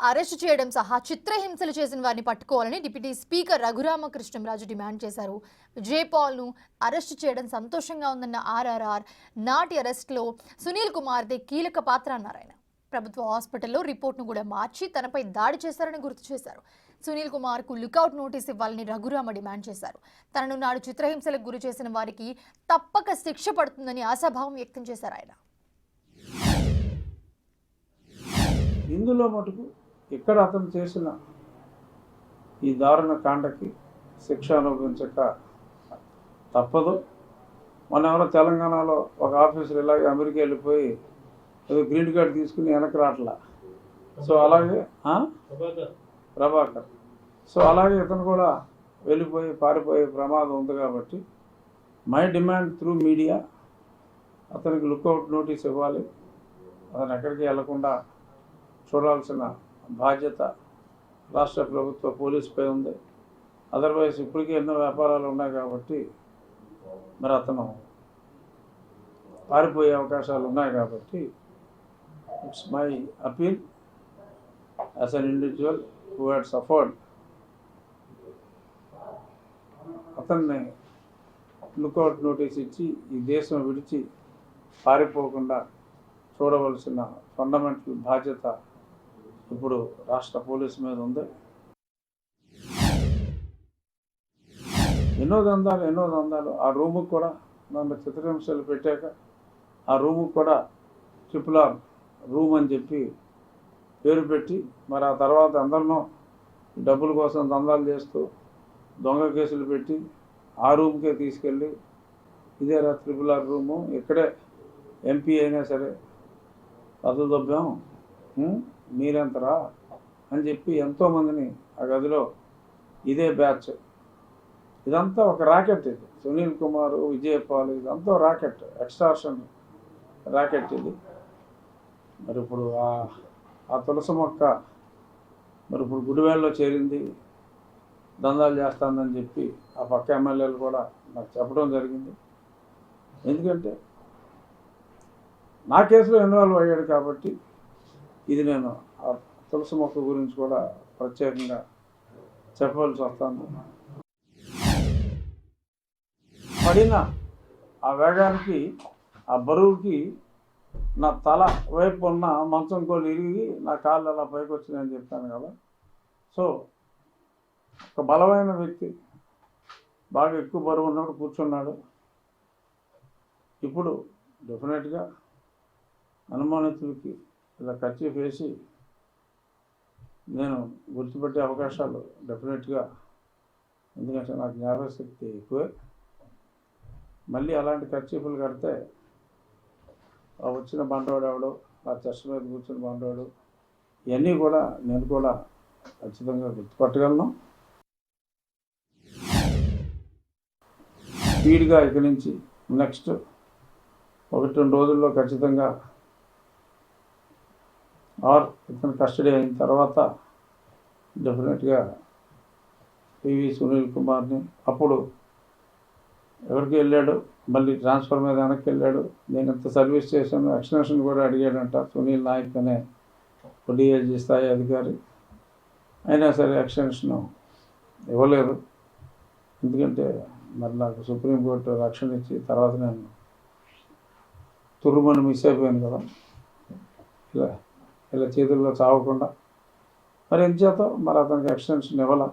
Arrest చేయడం సహా చిత్రహింసలు చేసిన వారిని పట్టుకోవాలని డిప్యూటీ స్పీకర్ రఘురామకృష్ణంరాజు డిమాండ్ చేశారు. విజయపాల్ను అరెస్టు చేయడం సంతోషంగా ఉందన్న ఆర్ఆర్ఆర్ నాటి అరెస్టులో సునీల్ కుమార్దే కీలక పాత్ర అన్నారు ఆయన. ప్రభుత్వ హాస్పిటల్లో రిపోర్ట్ను కూడా మార్చి తనపై దాడి చేశారని గుర్తు చేశారు. సునీల్ కుమార్కు లుకౌట్ నోటీస్ ఇవ్వాలని రఘురామ డిమాండ్ చేశారు. తనను నాడు చిత్రహింసలకు గురి చేసిన వారికి తప్పక శిక్ష పడుతుందని ఆశాభావం వ్యక్తం చేశారు ఆయన. ఇందులో మటుకు ఇక్కడ అతను చేసిన ఈ దారుణ కాండకి శిక్ష అనుభవించక తప్పదు. మన ఎవరో తెలంగాణలో ఒక ఆఫీసర్ ఇలాగే అమెరికా వెళ్ళిపోయి ఏదో గ్రీన్ కార్డ్ తీసుకుని వెనక్కి రావట్లా. సో అలాగే ప్రభాకర్ సో అలాగే ఇతను కూడా వెళ్ళిపోయి పారిపోయే ప్రమాదం ఉంది. కాబట్టి మై డిమాండ్ త్రూ మీడియా అతనికి లుకౌట్ నోటీస్ ఇవ్వాలి. అతను ఎక్కడికి వెళ్లకుండా చూడాల్సిన బాధ్యత రాష్ట్ర ప్రభుత్వ పోలీసుపై ఉంది. అదర్వైజ్ ఇప్పటికీ ఎన్నో వ్యాపారాలు ఉన్నాయి కాబట్టి మరి అతను పారిపోయే అవకాశాలు ఉన్నాయి. కాబట్టి it's my appeal as an individual who had suffered, అతన్ని లుకౌట్ నోటీస్ ఇచ్చి ఈ దేశం విడిచి పారిపోకుండా చూడవలసిన ఫండమెంటల్ బాధ్యత ఇప్పుడు రాష్ట్ర పోలీసు మీద ఉంది. ఎన్నో దందాలు ఆ రూముకు కూడా నన్ను చిత్రహింసలు పెట్టాక ఆ రూముకు కూడా RRR రూమ్ అని చెప్పి పేరు పెట్టి మరి ఆ తర్వాత అందరినో డబ్బుల కోసం దందాలు చేస్తూ దొంగ కేసులు పెట్టి ఆ రూమ్కే తీసుకెళ్ళి ఇదేరా RRR రూము, ఇక్కడే MP అయినా సరే పదవి దొబ్బాం మీరెంతరా అని చెప్పి ఎంతోమందిని ఆ గదిలో ఇదే బ్యాచ్ ఇదంతా ఒక రాకెట్. ఇది సునీల్ కుమార్, విజయపాల్ ఇదంతా రాకెట్, ఎక్స్టార్షన్ రాకెట్ ఇది. మరి ఇప్పుడు ఆ తులసి మొక్క మరి ఇప్పుడు గుడివేళ్ళలో చేరింది, దందాలు చేస్తుందని చెప్పి ఆ పక్క ఎమ్మెల్యేలు కూడా నాకు చెప్పడం జరిగింది. ఎందుకంటే నా కేసులో ఇన్వాల్వ్ అయ్యాడు కాబట్టి ఇది నేను ఆ తులసి మొక్క గురించి కూడా ప్రత్యేకంగా చెప్పవలసి వస్తాను. పడిన ఆ వేగానికి ఆ బరువుకి నా తల వైపు ఉన్న మంచం కోళ్ళు ఇరిగి నా కాళ్ళు అలా పైకి వచ్చినాయని చెప్పాను కదా. సో ఒక బలమైన వ్యక్తి బాగా ఎక్కువ బరువు ఉన్నప్పుడు కూర్చున్నాడు. ఇప్పుడు డెఫినెట్గా అనుమానితులకి ఇలా కర్చీఫ్ వేసి నేను గుర్తుపెట్టే అవకాశాలు డెఫినెట్గా, ఎందుకంటే నాకు జ్ఞాపకశక్తి ఎక్కువే. మళ్ళీ అలాంటి కర్చీఫ్లు కడితే ఆ వచ్చిన బండవాడు ఎవడో, ఆ చెస్ట్ మీద కూర్చుని బండవాడు, ఇవన్నీ కూడా నేను కూడా ఖచ్చితంగా గుర్తుపట్టగలను. స్పీడ్గా ఇక్కడి నుంచి నెక్స్ట్ 1-2 రోజుల్లో ఖచ్చితంగా ఇతను కస్టడీ అయిన తర్వాత డెఫినెట్గా PV సునీల్ కుమార్ని అప్పుడు ఎవరికి వెళ్ళాడు, మళ్ళీ ట్రాన్స్ఫర్ మీద వెనక్కి వెళ్ళాడు, నేను ఎంత సర్వీస్ చేశాను, ఎక్స్టెన్షన్ కూడా అడిగాడంట సునీల్ నాయక్ అనే DIG స్థాయి అధికారి. అయినా సరే ఎక్స్టెన్షన్ ఇవ్వలేదు. ఎందుకంటే మరి నాకు సుప్రీంకోర్టు రక్షణ ఇచ్చి తర్వాత నేను తురుమని మిస్ అయిపోయాను కదా, ఇలా చేతుల్లో చావకుండా. మరి ఎంచేత మరి అతనికి ఎక్స్టెన్షన్ ఇవ్వాల.